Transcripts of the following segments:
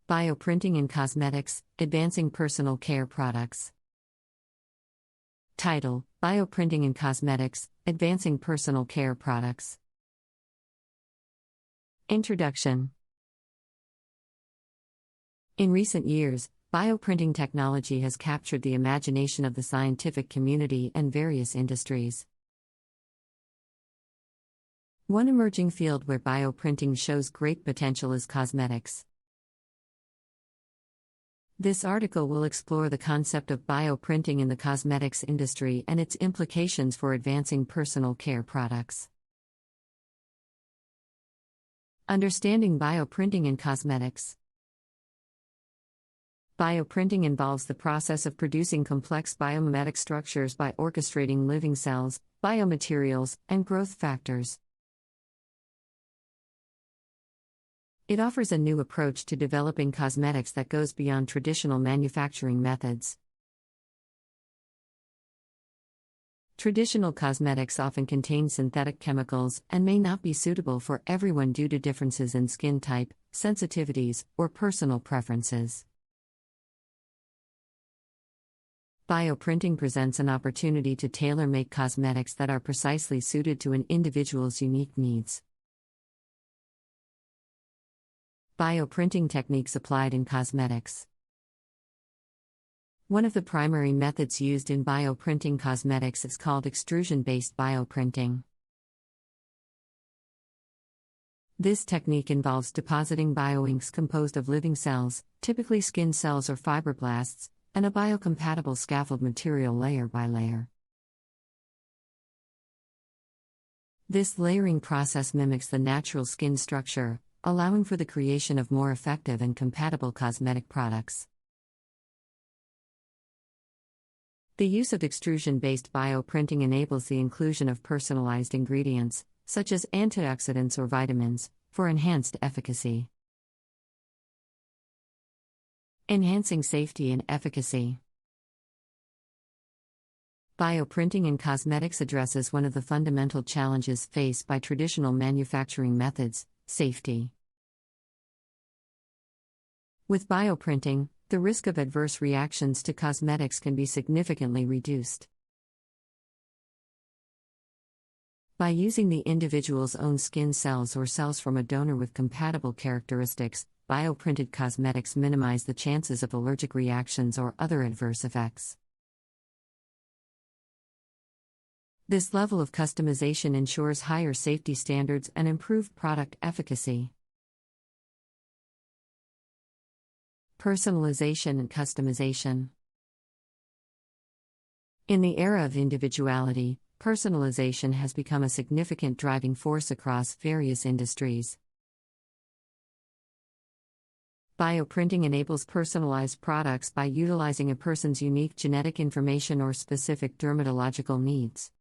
Bioprinting in Cosmetics, Advancing Personal Care Products. Title: Bioprinting in Cosmetics, Advancing Personal Care Products. Introduction. In recent years, bioprinting technology has captured the imagination of the scientific community and various industries. One emerging field where bioprinting shows great potential is cosmetics. This article will explore the concept of bioprinting in the cosmetics industry and its implications for advancing personal care products. Understanding bioprinting in cosmetics. Bioprinting involves the process of producing complex biomimetic structures by orchestrating living cells, biomaterials, and growth factors. It offers a new approach to developing cosmetics that goes beyond traditional manufacturing methods. Traditional cosmetics often contain synthetic chemicals and may not be suitable for everyone due to differences in skin type, sensitivities, or personal preferences. Bioprinting presents an opportunity to tailor-make cosmetics that are precisely suited to an individual's unique needs. Bioprinting techniques applied in cosmetics. One of the primary methods used in bioprinting cosmetics is called extrusion-based bioprinting. This technique involves depositing bioinks composed of living cells, typically skin cells or fibroblasts, and a biocompatible scaffold material layer by layer. This layering process mimics the natural skin structure, allowing for the creation of more effective and compatible cosmetic products. The use of extrusion-based bioprinting enables the inclusion of personalized ingredients, such as antioxidants or vitamins, for enhanced efficacy. Enhancing safety and efficacy. Bioprinting in cosmetics addresses one of the fundamental challenges faced by traditional manufacturing methods: safety. With bioprinting, the risk of adverse reactions to cosmetics can be significantly reduced. By using the individual's own skin cells or cells from a donor with compatible characteristics, bioprinted cosmetics minimize the chances of allergic reactions or other adverse effects. This level of customization ensures higher safety standards and improved product efficacy. Personalization and customization. In the era of individuality, personalization has become a significant driving force across various industries. Bioprinting enables personalized products by utilizing a person's unique genetic information or specific dermatological needs.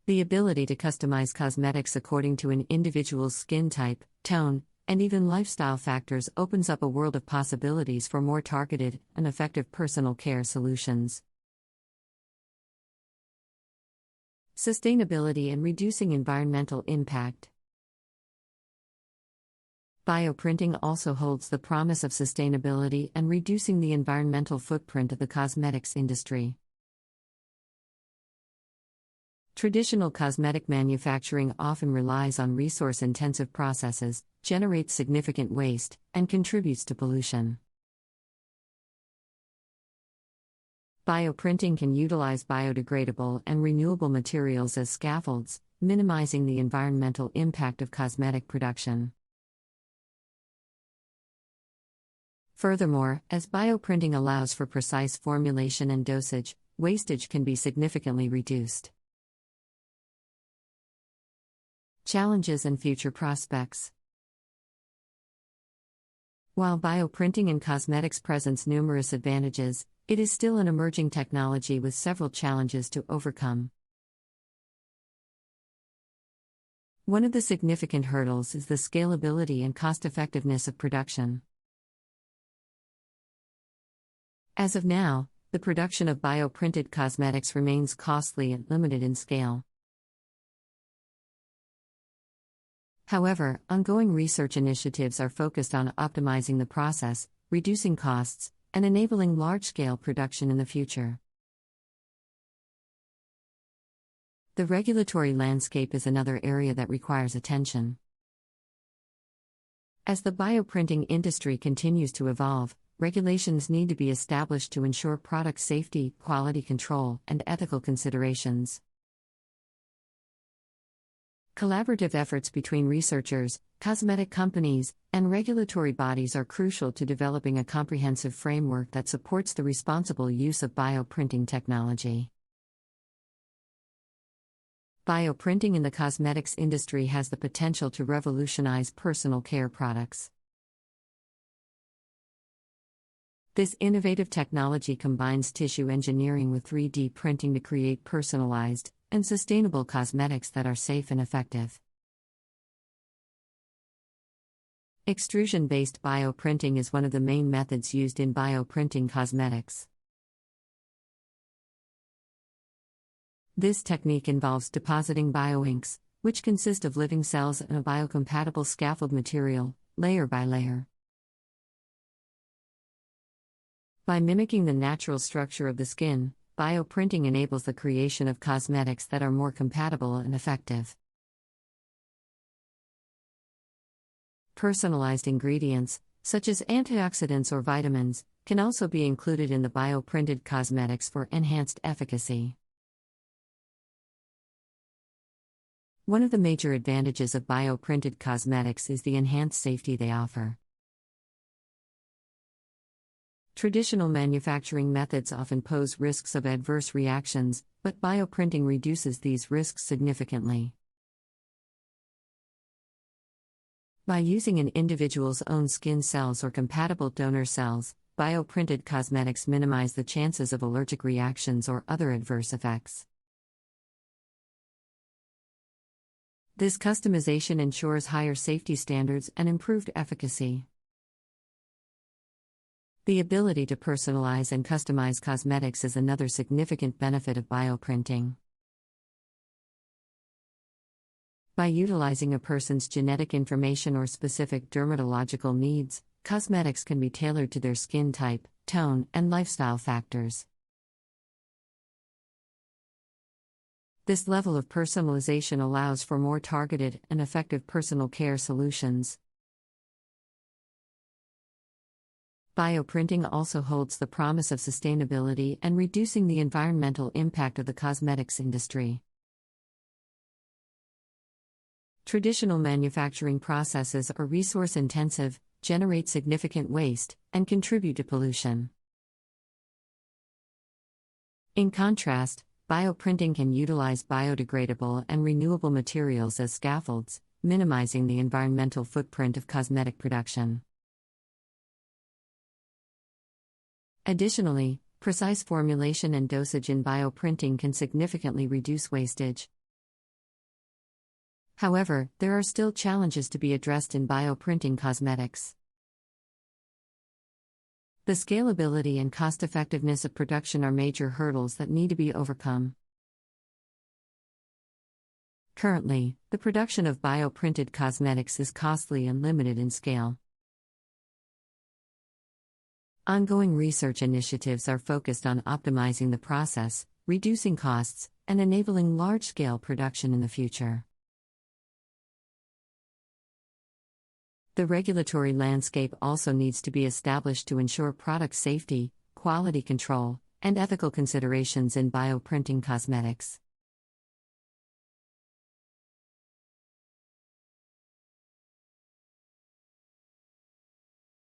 The ability to customize cosmetics according to an individual's skin type, tone, and even lifestyle factors opens up a world of possibilities for more targeted and effective personal care solutions. Sustainability and reducing environmental impact. Bioprinting also holds the promise of sustainability and reducing the environmental footprint of the cosmetics industry. Traditional cosmetic manufacturing often relies on resource-intensive processes, generates significant waste, and contributes to pollution. Bioprinting can utilize biodegradable and renewable materials as scaffolds, minimizing the environmental impact of cosmetic production. Furthermore, as bioprinting allows for precise formulation and dosage, wastage can be significantly reduced. Challenges and future prospects. While bioprinting in cosmetics presents numerous advantages, it is still an emerging technology with several challenges to overcome. One of the significant hurdles is the scalability and cost-effectiveness of production. As of now, the production of bioprinted cosmetics remains costly and limited in scale. However, ongoing research initiatives are focused on optimizing the process, reducing costs, and enabling large-scale production in the future. The regulatory landscape is another area that requires attention. As the bioprinting industry continues to evolve, regulations need to be established to ensure product safety, quality control, and ethical considerations. Collaborative efforts between researchers, cosmetic companies, and regulatory bodies are crucial to developing a comprehensive framework that supports the responsible use of bioprinting technology. Bioprinting in the cosmetics industry has the potential to revolutionize personal care products. This innovative technology combines tissue engineering with 3D printing to create personalized and sustainable cosmetics that are safe and effective. Extrusion-based bioprinting is one of the main methods used in bioprinting cosmetics. This technique involves depositing bioinks, which consist of living cells in a biocompatible scaffold material, layer by layer. By mimicking the natural structure of the skin, bioprinting enables the creation of cosmetics that are more compatible and effective. Personalized ingredients, such as antioxidants or vitamins, can also be included in the bioprinted cosmetics for enhanced efficacy. One of the major advantages of bioprinted cosmetics is the enhanced safety they offer. Traditional manufacturing methods often pose risks of adverse reactions, but bioprinting reduces these risks significantly. By using an individual's own skin cells or compatible donor cells, bioprinted cosmetics minimize the chances of allergic reactions or other adverse effects. This customization ensures higher safety standards and improved efficacy. The ability to personalize and customize cosmetics is another significant benefit of bioprinting. By utilizing a person's genetic information or specific dermatological needs, cosmetics can be tailored to their skin type, tone, and lifestyle factors. This level of personalization allows for more targeted and effective personal care solutions. Bioprinting also holds the promise of sustainability and reducing the environmental impact of the cosmetics industry. Traditional manufacturing processes are resource-intensive, generate significant waste, and contribute to pollution. In contrast, bioprinting can utilize biodegradable and renewable materials as scaffolds, minimizing the environmental footprint of cosmetic production. Additionally, precise formulation and dosage in bioprinting can significantly reduce wastage. However, there are still challenges to be addressed in bioprinting cosmetics. The scalability and cost-effectiveness of production are major hurdles that need to be overcome. Currently, the production of bioprinted cosmetics is costly and limited in scale. Ongoing research initiatives are focused on optimizing the process, reducing costs, and enabling large-scale production in the future. The regulatory landscape also needs to be established to ensure product safety, quality control, and ethical considerations in bioprinting cosmetics.